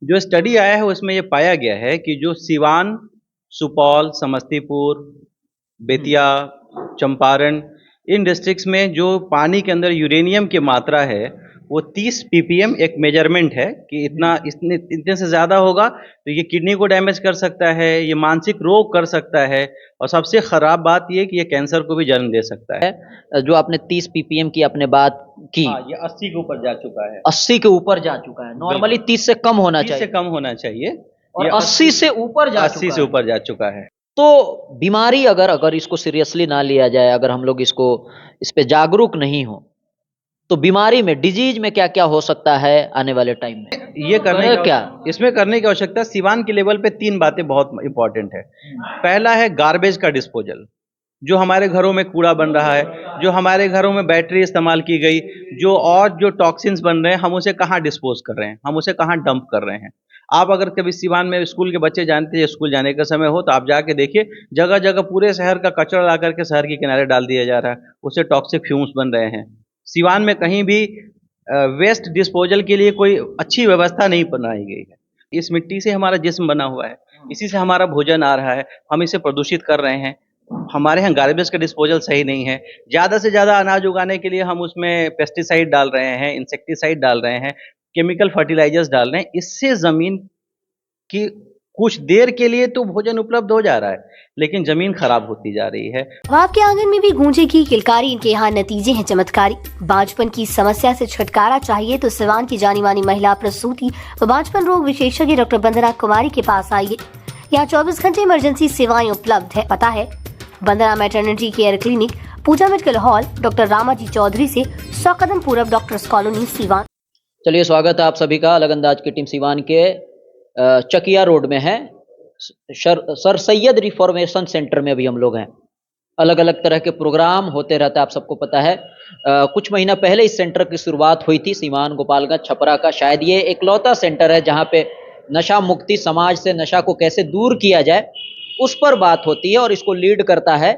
जो स्टडी आया है उसमें ये पाया गया है कि जो सिवान, सुपौल, समस्तीपुर, हम्म। बेतिया, चंपारण, इन डिस्ट्रिक्ट्स में जो पानी के अंदर यूरेनियम की मात्रा है वो 30 ppm एक मेजरमेंट है कि इतना इतने इतने से ज़्यादा होगा तो ये किडनी को डैमेज कर सकता है, ये मानसिक रोग कर सकता है और सबसे ख़राब बात ये कि ये कैंसर को भी जन्म दे सकता है। जो आपने 30 पीपीएम की आपने बात की, हाँ, ये 80 के ऊपर जा चुका है। 80 के ऊपर जा चुका है। नॉर्मली बिल्कुल 30 से कम होना 30 से चाहिए कम होना चाहिए। और ये 80 से ऊपर जा 80 चुका से है। ऊपर जा चुका है। तो बीमारी अगर अगर इसको सीरियसली ना लिया जाए, अगर हम लोग इसको इस पे जागरूक नहीं हो, तो बीमारी में डिजीज में क्या क्या हो सकता है आने वाले टाइम में? ये तो करने करे का क्या? इसमें करने की आवश्यकता सिवान के लेवल पे 3 बातें बहुत इंपॉर्टेंट है। पहला है गार्बेज का डिस्पोजल। जो हमारे घरों में कूड़ा बन रहा है, जो हमारे घरों में बैटरी इस्तेमाल की गई, जो टॉक्सिन्स बन रहे हैं, हम उसे कहाँ डिस्पोज कर रहे हैं, हम उसे कहाँ डंप कर रहे हैं। आप अगर कभी सिवान में स्कूल के बच्चे जानते हैं, स्कूल जाने का समय हो तो आप जाके देखिए, जगह जगह पूरे शहर का कचरा ला करके शहर के किनारे डाल दिया जा रहा है, उससे टॉक्सिक फ्यूम्स बन रहे हैं। सिवान में कहीं भी वेस्ट डिस्पोजल के लिए कोई अच्छी व्यवस्था नहीं बनाई गई है। इस मिट्टी से हमारा जिस्म बना हुआ है, इसी से हमारा भोजन आ रहा है, हम इसे प्रदूषित कर रहे हैं। हमारे यहाँ गार्बेज का डिस्पोजल सही नहीं है। ज़्यादा से ज़्यादा अनाज उगाने के लिए हम उसमें पेस्टिसाइड डाल रहे हैं, इंसेक्टिसाइड डाल रहे हैं, केमिकल फर्टिलाइजर्स डाल रहे हैं। इससे ज़मीन की कुछ देर के लिए तो भोजन उपलब्ध हो जा रहा है, लेकिन ज़मीन खराब होती जा रही है। अब आपके आंगन में भी गूंजेगी किलकारी, इनके यहाँ नतीजे हैं चमत्कारी। बांझपन की समस्या से छुटकारा चाहिए तो सिवान की जानी मानी महिला प्रसूति व बांझपन रोग विशेषज्ञ डॉक्टर वंदना कुमारी के पास आइए। यहाँ 24 घंटे इमरजेंसी सेवाएं उपलब्ध है। पता है Vandana maternity care clinic, Pooja medical hall, doctor Ramaji Chaudhary से 100 कदम पूरब, डॉक्टर्स कॉलोनी, सिवान। चलिए, स्वागत है आप सभी का। अलग अंदाज की टीम सिवान के चकिया रोड में है, सर सैयद रिफॉर्मेशन सेंटर में अभी हम लोग हैं। अलग अलग तरह के प्रोग्राम होते रहता है, आप सबको पता है। कुछ महीना पहले इस सेंटर की शुरुआत हुई थी सिवान, गोपालगंज, छपरा का शायद ये एकलौता सेंटर है जहाँ पे नशा मुक्ति, समाज से नशा को कैसे दूर किया जाए उस पर बात होती है। और इसको लीड करता है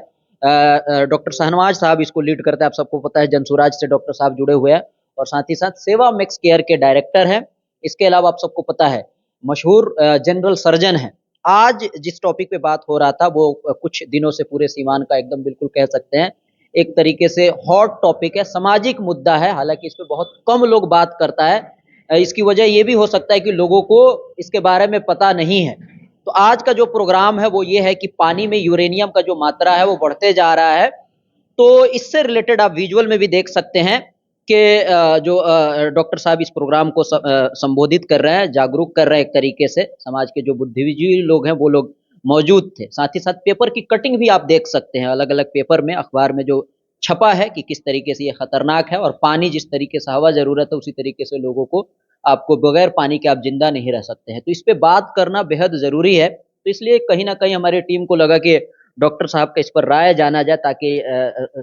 डॉक्टर शहनवाज साहब, इसको लीड करता है। आप सबको पता है जनसुराज से डॉक्टर साहब जुड़े हुए हैं और साथ ही साथ सेवा मैक्स केयर के डायरेक्टर हैं। इसके अलावा आप सबको पता है मशहूर जनरल सर्जन है। आज जिस टॉपिक पे बात हो रहा था वो कुछ दिनों से पूरे सीमान का एकदम बिल्कुल कह सकते हैं एक तरीके से हॉट टॉपिक है, सामाजिक मुद्दा है। हालांकि इस पे बहुत कम लोग बात करता है। इसकी वजह ये भी हो सकता है कि लोगों को इसके बारे में पता नहीं है। तो आज का जो प्रोग्राम है वो ये है कि पानी में यूरेनियम का जो मात्रा है वो बढ़ते जा रहा है। तो इससे रिलेटेड आप विजुअल में भी देख सकते हैं कि जो डॉक्टर साहब इस प्रोग्राम को संबोधित कर रहे हैं, जागरूक कर रहे हैं। एक तरीके से समाज के जो बुद्धिजीवी लोग हैं वो लोग मौजूद थे। साथ ही साथ पेपर की कटिंग भी आप देख सकते हैं, अलग अलग पेपर में, अखबार में जो छपा है कि किस तरीके से ये खतरनाक है। और पानी जिस तरीके से हवा जरूरत है उसी तरीके से लोगों को, आपको बगैर पानी के आप जिंदा नहीं रह सकते हैं। तो इस पे बात करना बेहद जरूरी है। तो इसलिए कहीं ना कहीं हमारी टीम को लगा कि डॉक्टर साहब का इस पर राय जाना जाए ताकि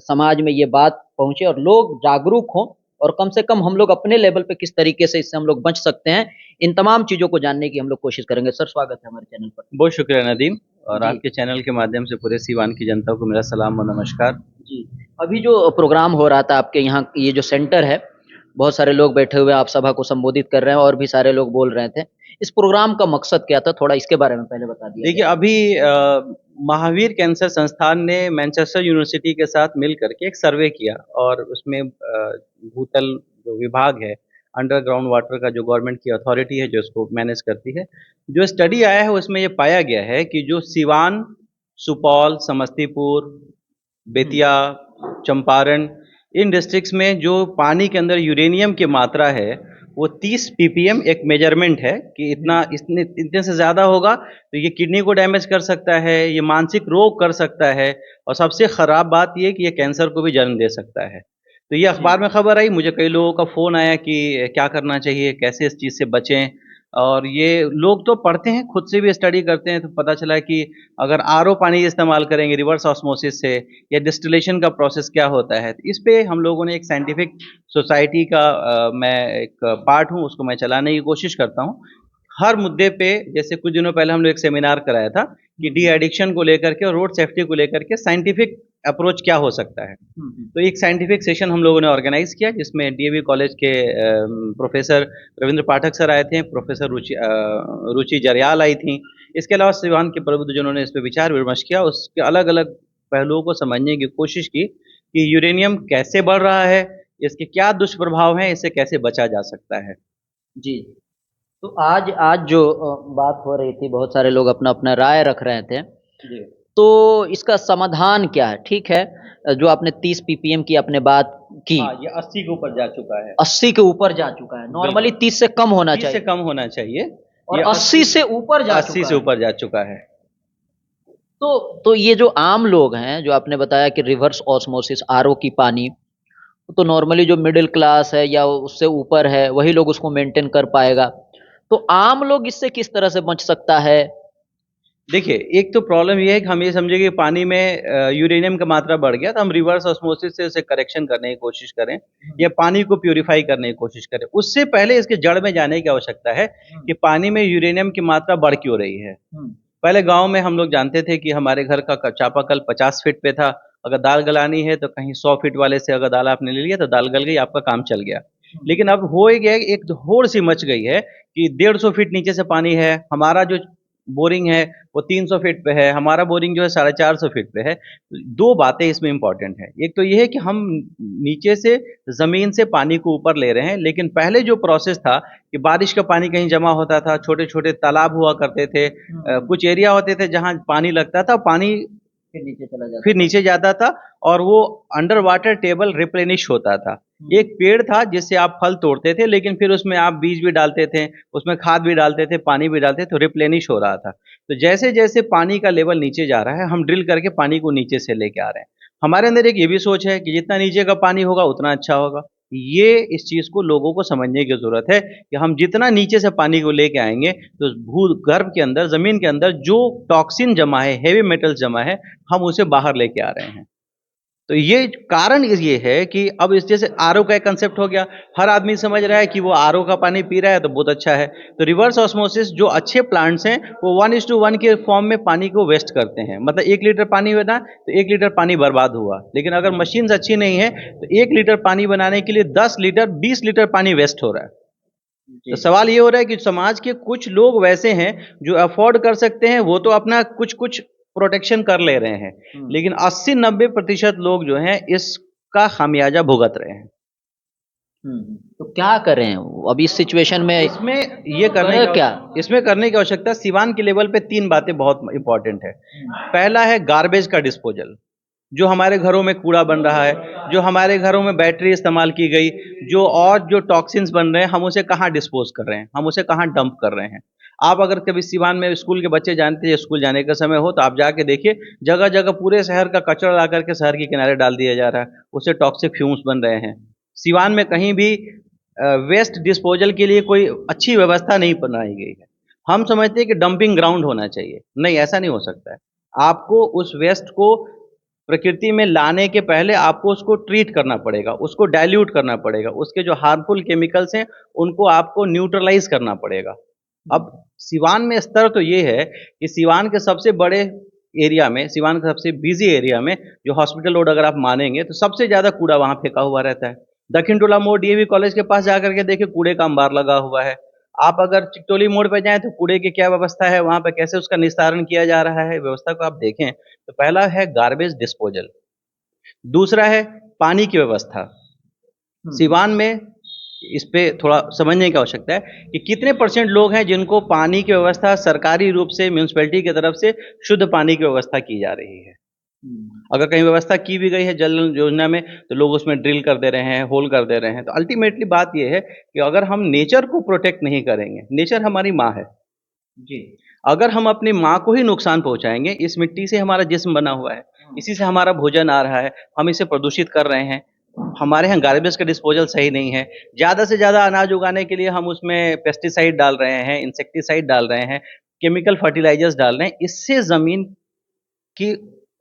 समाज में ये बात पहुंचे और लोग जागरूक हों। और कम से कम हम लोग अपने लेवल पे किस तरीके से इससे हम लोग बच सकते हैं, इन तमाम चीजों को जानने की हम लोग कोशिश करेंगे। सर, स्वागत है हमारे चैनल पर। बहुत शुक्रिया नदीम, और जी आपके चैनल के माध्यम से पूरे सिवान की जनता को मेरा सलाम और नमस्कार। जी। अभी जो प्रोग्राम हो रहा था आपके यहाँ, ये जो सेंटर है, बहुत सारे लोग बैठे हुए हैं, आप सभा को संबोधित कर रहे हैं और भी सारे लोग बोल रहे थे। इस प्रोग्राम का मकसद क्या था, थोड़ा इसके बारे में पहले बता दिया देखिए, अभी महावीर कैंसर संस्थान ने मैनचेस्टर यूनिवर्सिटी के साथ मिल करके एक सर्वे किया और उसमें भूतल जो विभाग है, अंडरग्राउंड वाटर का जो गवर्नमेंट की अथॉरिटी है जो इसको मैनेज करती है, जो स्टडी आया है उसमें ये पाया गया है कि जो सिवान, सुपौल, समस्तीपुर, जाए। बेतिया, चंपारण, इन डिस्ट्रिक्ट्स में जो पानी के अंदर यूरेनियम की मात्रा है वो 30 ppm एक मेजरमेंट है कि इतने से ज़्यादा होगा तो ये किडनी को डैमेज कर सकता है, ये मानसिक रोग कर सकता है और सबसे ख़राब बात ये कि ये कैंसर को भी जन्म दे सकता है। तो ये अखबार में खबर आई, मुझे कई लोगों का फ़ोन आया कि क्या करना चाहिए, कैसे इस चीज़ से बचें। और ये लोग तो पढ़ते हैं, खुद से भी स्टडी करते हैं, तो पता चला कि अगर आरओ पानी इस्तेमाल करेंगे रिवर्स ऑस्मोसिस से, या डिस्टिलेशन का प्रोसेस क्या होता है, तो इस पे हम लोगों ने एक साइंटिफिक सोसाइटी का मैं एक पार्ट हूँ, उसको मैं चलाने की कोशिश करता हूँ। हर मुद्दे पे, जैसे कुछ दिनों पहले हमने एक सेमिनार कराया था कि डी एडिक्शन को लेकर के और रोड सेफ्टी को लेकर के साइंटिफिक अप्रोच क्या हो सकता है। तो एक साइंटिफिक सेशन हम लोगों ने ऑर्गेनाइज किया जिसमें डीएवी कॉलेज के प्रोफेसर रविंद्र पाठक सर आए थे, प्रोफेसर रुचि जरयाल आई थी। इसके अलावा सिवान के प्रबुद्धजनों ने इस पर विचार विमर्श किया, उसके अलग अलग पहलुओं को समझने की कोशिश की कि यूरेनियम कैसे बढ़ रहा है, इसके क्या दुष्प्रभाव हैं, इससे कैसे बचा जा सकता है। जी। तो आज आज जो बात हो रही थी, बहुत सारे लोग अपना अपना राय रख रहे थे, जी। तो इसका समाधान क्या है? ठीक है, जो आपने 30 पीपीएम की आपने बात की, हाँ, ये 80 के ऊपर जा चुका है। 80 के ऊपर जा चुका है। नॉर्मली 30 से कम होना 30 से चाहिए कम होना चाहिए और ये 80 से ऊपर जा 80 चुका से है। ऊपर जा चुका है। तो ये जो आम लोग हैं, जो आपने बताया कि रिवर्स ऑस्मोसिस आरओ की पानी, तो नॉर्मली जो मिडिल क्लास है या उससे ऊपर है वही लोग उसको मेंटेन कर पाएगा। तो आम लोग इससे किस तरह से बच सकता है? देखिए, एक तो प्रॉब्लम ये है कि हम ये समझे कि पानी में यूरेनियम का मात्रा बढ़ गया तो हम रिवर्स ऑस्मोसिस से उसे करेक्शन करने की कोशिश करें या पानी को प्यूरिफाई करने की कोशिश करें। उससे पहले इसके जड़ में जाने की आवश्यकता है कि पानी में यूरेनियम की मात्रा बढ़ क्यों रही है। पहले गांव में हम लोग जानते थे कि हमारे घर का चापाकल 50 फीट पे था, अगर दाल गलानी है तो कहीं 100 फीट वाले से अगर दाल आपने ले लिया तो दाल गल गई, आपका काम चल गया। लेकिन अब हो ही गया, एक होड़ सी मच गई है कि 150 फीट नीचे से पानी है, हमारा जो बोरिंग है वो 300 फीट पे है, हमारा बोरिंग जो है 450 फीट पे है। दो बातें इसमें इंपॉर्टेंट है, एक तो ये है कि हम नीचे से जमीन से पानी को ऊपर ले रहे हैं, लेकिन पहले जो प्रोसेस था कि बारिश का पानी कहीं जमा होता था, छोटे छोटे तालाब हुआ करते थे, कुछ एरिया होते थे जहां पानी लगता था, पानी फिर नीचे जाता था और वो अंडर वाटर टेबल रिप्लेनिश होता था। एक पेड़ था जिससे आप फल तोड़ते थे, लेकिन फिर उसमें आप बीज भी डालते थे, उसमें खाद भी डालते थे, पानी भी डालते थे, तो रिप्लेनिश हो रहा था। तो जैसे जैसे पानी का लेवल नीचे जा रहा है, हम ड्रिल करके पानी को नीचे से लेके आ रहे हैं। हमारे अंदर एक ये भी सोच है कि जितना नीचे का पानी होगा उतना अच्छा होगा। ये इस चीज को लोगों को समझने की जरूरत है कि हम जितना नीचे से पानी को लेके आएंगे तो भूगर्भ के अंदर, जमीन के अंदर जो टॉक्सिन जमा है, हेवी मेटल्स जमा है, हम उसे बाहर लेके आ रहे हैं। तो ये कारण ये है कि अब इस जैसे आरओ का एक कंसेप्ट हो गया, हर आदमी समझ रहा है कि वो आरओ का पानी पी रहा है तो बहुत अच्छा है। तो रिवर्स ऑस्मोसिस जो अच्छे प्लांट्स हैं वो 1:1 के फॉर्म में पानी को वेस्ट करते हैं, मतलब 1 लीटर पानी हुआ ना तो 1 लीटर पानी बर्बाद हुआ। लेकिन अगर मशीन्स अच्छी नहीं है तो 1 लीटर पानी बनाने के लिए 10 लीटर 20 लीटर पानी वेस्ट हो रहा है। तो सवाल ये हो रहा है कि समाज के कुछ लोग वैसे हैं जो अफोर्ड कर सकते हैं, वो तो अपना कुछ कुछ प्रोटेक्शन कर ले रहे हैं, लेकिन 80-90% लोग जो हैं इसका खामियाजा भुगत रहे हैं। तो क्या करें अब इस सिचुएशन में? इसमें ये करने क्या? इसमें करने की आवश्यकता, सिवान के लेवल पे 3 बातें बहुत इंपॉर्टेंट है। पहला है गार्बेज का डिस्पोजल, जो हमारे घरों में कूड़ा बन रहा है, जो हमारे घरों में बैटरी इस्तेमाल की गई, जो टॉक्सिन्स बन रहे हैं, हम उसे कहाँ डिस्पोज कर रहे हैं, हम उसे कहाँ डंप कर रहे हैं। आप अगर कभी सिवान में स्कूल के बच्चे जानते हैं, स्कूल जाने का समय हो तो आप जाके देखिए, जगह जगह पूरे शहर का कचरा ला करके शहर के किनारे डाल दिया जा रहा है, उससे टॉक्सिक फ्यूम्स बन रहे हैं। सिवान में कहीं भी वेस्ट डिस्पोजल के लिए कोई अच्छी व्यवस्था नहीं बनाई गई है। हम समझते हैं कि डंपिंग ग्राउंड होना चाहिए, नहीं, ऐसा नहीं हो सकता है। आपको उस वेस्ट को प्रकृति में लाने के पहले आपको उसको ट्रीट करना पड़ेगा, उसको डाइल्यूट करना पड़ेगा, उसके जो हार्मफुल केमिकल्स हैं उनको आपको न्यूट्रलाइज करना पड़ेगा। अब सिवान में स्तर तो ये है कि सिवान के सबसे बड़े एरिया में, सिवान के सबसे बिजी एरिया में, जो हॉस्पिटल रोड अगर आप मानेंगे तो सबसे ज़्यादा कूड़ा वहाँ फेंका हुआ रहता है। दक्षिण टोला मोड़ डीएवी कॉलेज के पास जाकर के देखिए, कूड़े का अंबार लगा हुआ है। आप अगर चिकटोली मोड़ पे जाएं तो कूड़े की क्या व्यवस्था है, वहाँ पे कैसे उसका निस्तारण किया जा रहा है, व्यवस्था को आप देखें तो पहला है गार्बेज डिस्पोजल, दूसरा है पानी की व्यवस्था। सिवान में इस पे थोड़ा समझने की आवश्यकता है कि कितने % लोग हैं जिनको पानी की व्यवस्था सरकारी रूप से म्यूनिसिपैलिटी की तरफ से शुद्ध पानी की व्यवस्था की जा रही है। अगर कहीं व्यवस्था की भी गई है जल योजना में तो लोग उसमें ड्रिल कर दे रहे हैं, होल कर दे रहे हैं। तो अल्टीमेटली बात यह है कि अगर हम नेचर को प्रोटेक्ट नहीं करेंगे, नेचर हमारी माँ है जी, अगर हम अपनी माँ को ही नुकसान पहुंचाएंगे, इस मिट्टी से हमारा जिस्म बना हुआ है, इसी से हमारा भोजन आ रहा है, हम इसे प्रदूषित कर रहे हैं। हमारे यहाँ गार्बेज का डिस्पोजल सही नहीं है, ज़्यादा से ज़्यादा अनाज उगाने के लिए हम उसमें पेस्टिसाइड डाल रहे हैं, इंसेक्टिसाइड डाल रहे हैं, केमिकल फर्टिलाइजर्स डाल रहे हैं। इससे ज़मीन की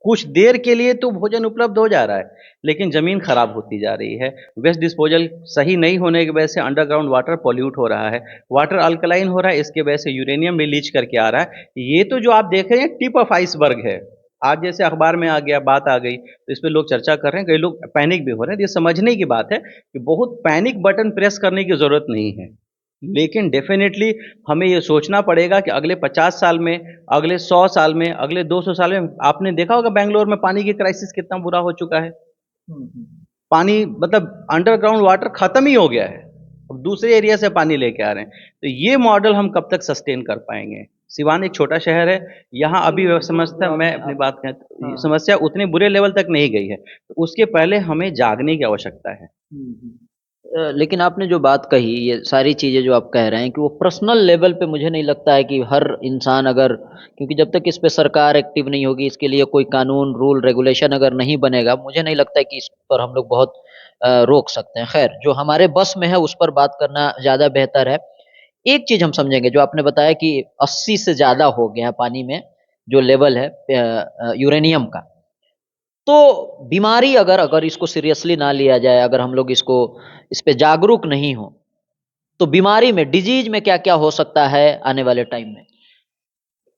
कुछ देर के लिए तो भोजन उपलब्ध हो जा रहा है, लेकिन ज़मीन खराब होती जा रही है। वेस्ट डिस्पोजल सही नहीं होने की वजह से अंडरग्राउंड वाटर पॉल्यूट हो रहा है, वाटर अल्कलाइन हो रहा है, इसके वजह से यूरेनियम भी लीच करके आ रहा है। ये तो जो आप देख रहे हैं टिप ऑफ आइसबर्ग है। आज जैसे अखबार में आ गया, बात आ गई, तो इस पे लोग चर्चा कर रहे हैं, कई लोग पैनिक भी हो रहे हैं। ये समझने की बात है कि बहुत पैनिक बटन प्रेस करने की ज़रूरत नहीं है, लेकिन डेफिनेटली हमें ये सोचना पड़ेगा कि अगले 50 साल में, अगले 100 साल में, अगले 200 साल में, आपने देखा होगा बेंगलोर में पानी की क्राइसिस कितना बुरा हो चुका है। पानी मतलब अंडरग्राउंड वाटर खत्म ही हो गया है, अब दूसरे एरिया से पानी लेके आ रहे हैं। तो ये मॉडल हम कब तक सस्टेन कर पाएंगे? सिवान एक छोटा शहर है, यहाँ अभी समस्या, मैं अपनी बात कहें तो समस्या उतने बुरे लेवल तक नहीं गई है, तो उसके पहले हमें जागने की आवश्यकता है। लेकिन आपने जो बात कही, ये सारी चीज़ें जो आप कह रहे हैं कि वो पर्सनल लेवल पे, मुझे नहीं लगता है कि हर इंसान अगर, क्योंकि जब तक इस पे सरकार एक्टिव नहीं होगी, इसके लिए कोई कानून रूल रेगुलेशन अगर नहीं बनेगा, मुझे नहीं लगता है कि इस पर हम लोग बहुत रोक सकते हैं। खैर, जो हमारे बस में है उस पर बात करना ज़्यादा बेहतर है। एक चीज़ हम समझेंगे, जो आपने बताया कि 80 से ज़्यादा हो गया है पानी में जो लेवल है यूरेनियम का। तो बीमारी अगर अगर इसको सीरियसली ना लिया जाए, अगर हम लोग इसको इस पे जागरूक नहीं हो, तो बीमारी में, डिजीज में क्या क्या हो सकता है आने वाले टाइम में?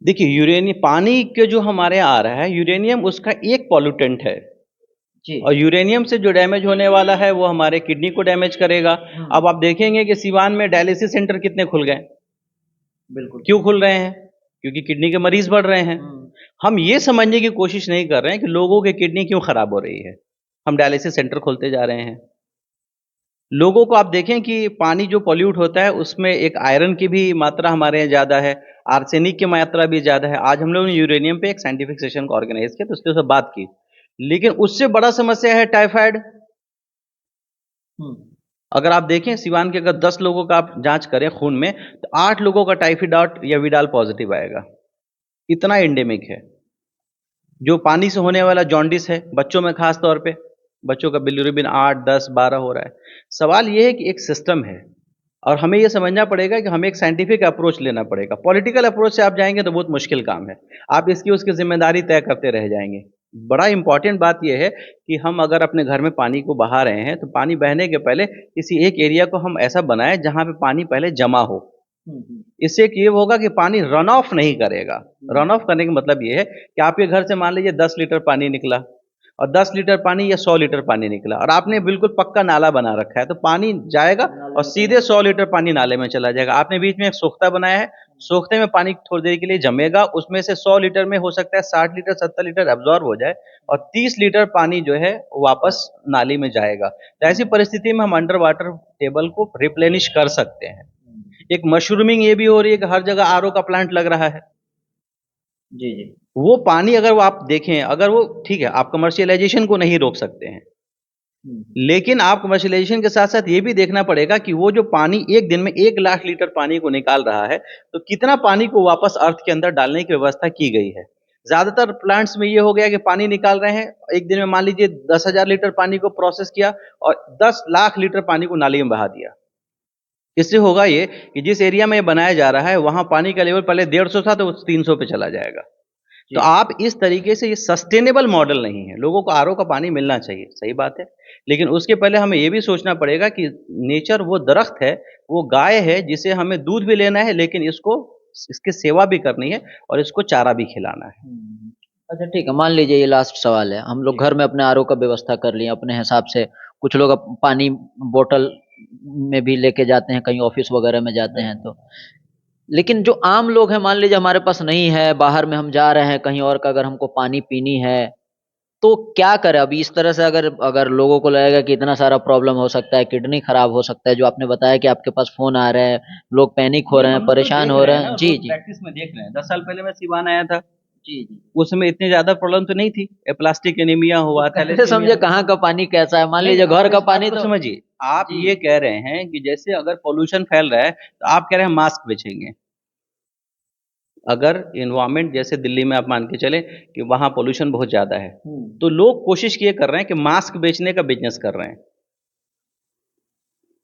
देखिए, यूरेनियम पानी के जो हमारे आ रहा है, यूरेनियम उसका एक पॉल्यूटेंट है, जी। और यूरेनियम से जो डैमेज होने वाला है वो हमारे किडनी को डैमेज करेगा। अब आप देखेंगे कि सिवान में डायलिसिस सेंटर कितने खुल गए। बिल्कुल। क्यों खुल रहे हैं? क्योंकि किडनी के मरीज बढ़ रहे हैं। हम ये समझने की कोशिश नहीं कर रहे हैं कि लोगों की किडनी क्यों खराब हो रही है, हम डायलिसिस सेंटर खोलते जा रहे हैं। लोगों को आप देखें कि पानी जो पॉल्यूट होता है उसमें एक आयरन की भी मात्रा हमारे यहाँ ज़्यादा है, आर्सेनिक की मात्रा भी ज़्यादा है। आज हम लोगों ने यूरेनियम पे एक साइंटिफिक सेशन को ऑर्गेनाइज किया, तो उसके ऊपर बात की, लेकिन उससे बड़ा समस्या है टाइफाइड। अगर आप देखें सिवान के अगर 10 लोगों का आप जांच करें खून में, तो 8 लोगों का टाइफाइड या विडाल पॉजिटिव आएगा। इतना एंडेमिक है। जो पानी से होने वाला जॉन्डिस है बच्चों में, खास तौर पे बच्चों का बिलिरुबिन 8, 10, 12 हो रहा है। सवाल ये है कि एक सिस्टम है, और हमें ये समझना पड़ेगा कि हमें एक साइंटिफिक अप्रोच लेना पड़ेगा। पॉलिटिकल अप्रोच से आप जाएंगे तो बहुत मुश्किल काम है, आप इसकी उसकी जिम्मेदारी तय करते रह जाएंगे। बड़ा इंपॉर्टेंट बात यह है कि हम अगर अपने घर में पानी को बहा रहे हैं, तो पानी बहने के पहले किसी एक एरिया को हम ऐसा बनाएं जहां पे पानी पहले जमा हो। इससे एक ये होगा कि पानी रन ऑफ नहीं करेगा। रन ऑफ करने का मतलब ये है कि आपके घर से मान लीजिए 10 लीटर पानी निकला, और 10 लीटर पानी या 100 लीटर पानी निकला, और आपने बिल्कुल पक्का नाला बना रखा है, तो पानी जाएगा और सीधे 100 लीटर पानी नाले में चला जाएगा। आपने बीच में एक सोख्ता बनाया है, सोख्ते में पानी थोड़ी देर के लिए जमेगा, उसमें से 100 लीटर में हो सकता है 60 लीटर 70 लीटर एब्जॉर्ब हो जाए, और 30 लीटर पानी जो है वापस नाली में जाएगा। तो ऐसी परिस्थिति में हम अंडर वाटर टेबल को रिप्लेनिश कर सकते हैं। एक मशरूमिंग ये भी हो रही है कि हर जगह आरओ का प्लांट लग रहा है। जी जी। वो पानी अगर वो आप देखें, अगर वो ठीक है, आप कमर्शियलाइजेशन को नहीं रोक सकते हैं, लेकिन आप कमर्शियलाइजेशन के साथ साथ ये भी देखना पड़ेगा कि वो जो पानी एक दिन में 1 लाख लीटर पानी को निकाल रहा है, तो कितना पानी को वापस अर्थ के अंदर डालने की व्यवस्था की गई है। ज्यादातर प्लांट्स में ये हो गया कि पानी निकाल रहे हैं, एक दिन में मान लीजिए 10,000 लीटर पानी को प्रोसेस किया और 10 लाख लीटर पानी को नाली में बहा दिया। इससे होगा ये कि जिस एरिया में ये बनाया जा रहा है वहां पानी का लेवल पहले 150 था तो 300 पे चला जाएगा। तो आप इस तरीके से, ये सस्टेनेबल मॉडल नहीं है। लोगों को आरओ का पानी मिलना चाहिए, सही बात है, लेकिन उसके पहले हमें ये भी सोचना पड़ेगा कि नेचर वो दरख्त है, वो गाय है, जिसे हमें दूध भी लेना है, लेकिन इसको, इसकी सेवा भी करनी है और इसको चारा भी खिलाना है। अच्छा ठीक है, मान लीजिए ये लास्ट सवाल है, हम लोग घर में अपने आरओ का व्यवस्था कर लिए अपने हिसाब से, कुछ लोग पानी बोतल में भी लेके जाते हैं, कहीं ऑफिस वगैरह में जाते हैं तो, लेकिन जो आम लोग हैं, मान लीजिए हमारे पास नहीं है, बाहर में हम जा रहे हैं कहीं और का, अगर हमको पानी पीनी है तो क्या करें? अभी इस तरह से अगर अगर लोगों को लगेगा कि इतना सारा प्रॉब्लम हो सकता है, किडनी खराब हो सकता है, जो आपने बताया कि आपके पास फोन आ रहे हैं, लोग पैनिक हो रहे हैं, परेशान हो रहे हैं। जी जी। प्रैक्टिस में देख रहे हैं, 10 साल पहले मैं सिवान आया था, जी जी। उस समय इतनी ज्यादा प्रॉब्लम तो नहीं थी। प्लास्टिक एनीमिया हुआ, कैसे समझे कहाँ का पानी कैसा है? मान लीजिए घर का पानी तो समझिए, आप ये कह रहे हैं कि जैसे अगर पोल्यूशन फैल रहा है तो आप कह रहे हैं मास्क बेचेंगे। अगर इन्वायरमेंट जैसे दिल्ली में आप मान के चले कि वहाँ पोल्यूशन बहुत ज़्यादा है, तो लोग कोशिश ये कर रहे हैं कि मास्क बेचने का बिजनेस कर रहे हैं।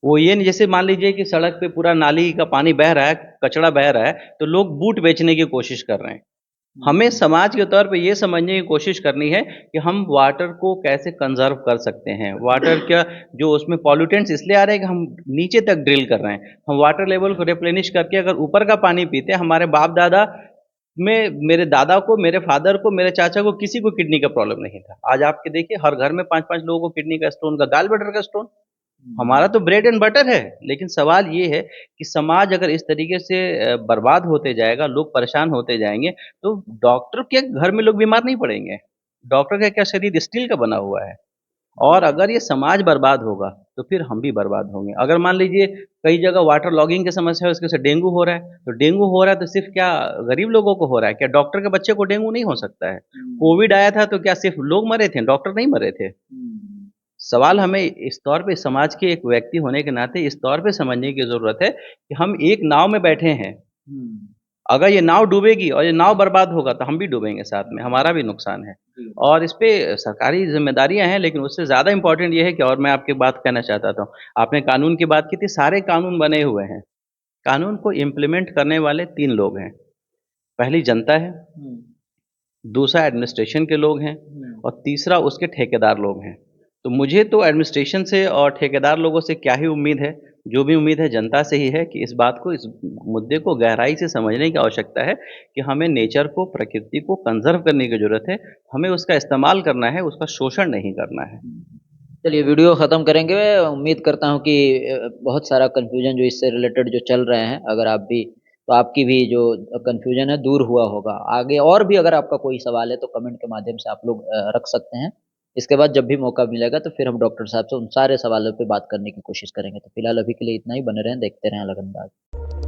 वो ये नहीं, जैसे मान लीजिए कि सड़क पे पूरा नाली का पानी बह रहा है, कचरा बह रहा है, तो लोग बूट बेचने की कोशिश कर रहे हैं। हमें समाज के तौर पे ये समझने की कोशिश करनी है कि हम वाटर को कैसे कंजर्व कर सकते हैं। वाटर क्या जो उसमें पॉल्यूटेंट्स इसलिए आ रहे हैं कि हम नीचे तक ड्रिल कर रहे हैं। हम वाटर लेवल को रिप्लेनिश करके अगर ऊपर का पानी पीते हैं, हमारे बाप दादा में मेरे दादा को, मेरे फादर को, मेरे चाचा को किसी को किडनी का प्रॉब्लम नहीं था। आज आपके देखिए हर घर में 5-5 लोगों को किडनी का स्टोन का, गॉल ब्लैडर का स्टोन। हमारा तो ब्रेड एंड बटर है, लेकिन सवाल ये है कि समाज अगर इस तरीके से बर्बाद होते जाएगा, लोग परेशान होते जाएंगे, तो डॉक्टर के घर में लोग बीमार नहीं पड़ेंगे। डॉक्टर का क्या शरीर स्टील का बना हुआ है। और अगर ये समाज बर्बाद होगा तो फिर हम भी बर्बाद होंगे। अगर मान लीजिए कई जगह वाटर लॉगिंग की समस्या है, उसके से डेंगू हो रहा है, तो डेंगू हो रहा है तो सिर्फ क्या गरीब लोगों को हो रहा है? क्या डॉक्टर के बच्चे को डेंगू नहीं हो सकता है? कोविड आया था तो क्या सिर्फ लोग मरे थे, डॉक्टर नहीं मरे थे? सवाल हमें इस तौर पे समाज के एक व्यक्ति होने के नाते इस तौर पे समझने की ज़रूरत है कि हम एक नाव में बैठे हैं। अगर ये नाव डूबेगी और ये नाव बर्बाद होगा तो हम भी डूबेंगे साथ में, हमारा भी नुकसान है। और इस पे सरकारी ज़िम्मेदारियाँ हैं, लेकिन उससे ज़्यादा इम्पोर्टेंट ये है कि और मैं आपकी बात कहना चाहता था, आपने कानून की बात की थी, सारे कानून बने हुए हैं। कानून को इम्प्लीमेंट करने वाले 3 लोग हैं। पहली जनता है, दूसरा एडमिनिस्ट्रेशन के लोग हैं और तीसरा उसके ठेकेदार लोग हैं। तो मुझे तो एडमिनिस्ट्रेशन से और ठेकेदार लोगों से क्या ही उम्मीद है, जो भी उम्मीद है जनता से ही है कि इस बात को, इस मुद्दे को गहराई से समझने की आवश्यकता है कि हमें नेचर को, प्रकृति को कंज़र्व करने की ज़रूरत है। हमें उसका इस्तेमाल करना है, उसका शोषण नहीं करना है। चलिए वीडियो ख़त्म करेंगे। उम्मीद करता हूँ कि बहुत सारा कन्फ्यूजन जो इससे रिलेटेड जो चल रहे हैं, अगर आप भी तो आपकी भी जो कन्फ्यूजन है दूर हुआ होगा। आगे और भी अगर आपका कोई सवाल है तो कमेंट के माध्यम से आप लोग रख सकते हैं। इसके बाद जब भी मौका मिलेगा तो फिर हम डॉक्टर साहब से उन सारे सवालों पे बात करने की कोशिश करेंगे। तो फिलहाल अभी के लिए इतना ही। बने रहें, देखते रहें अलग अंदाज।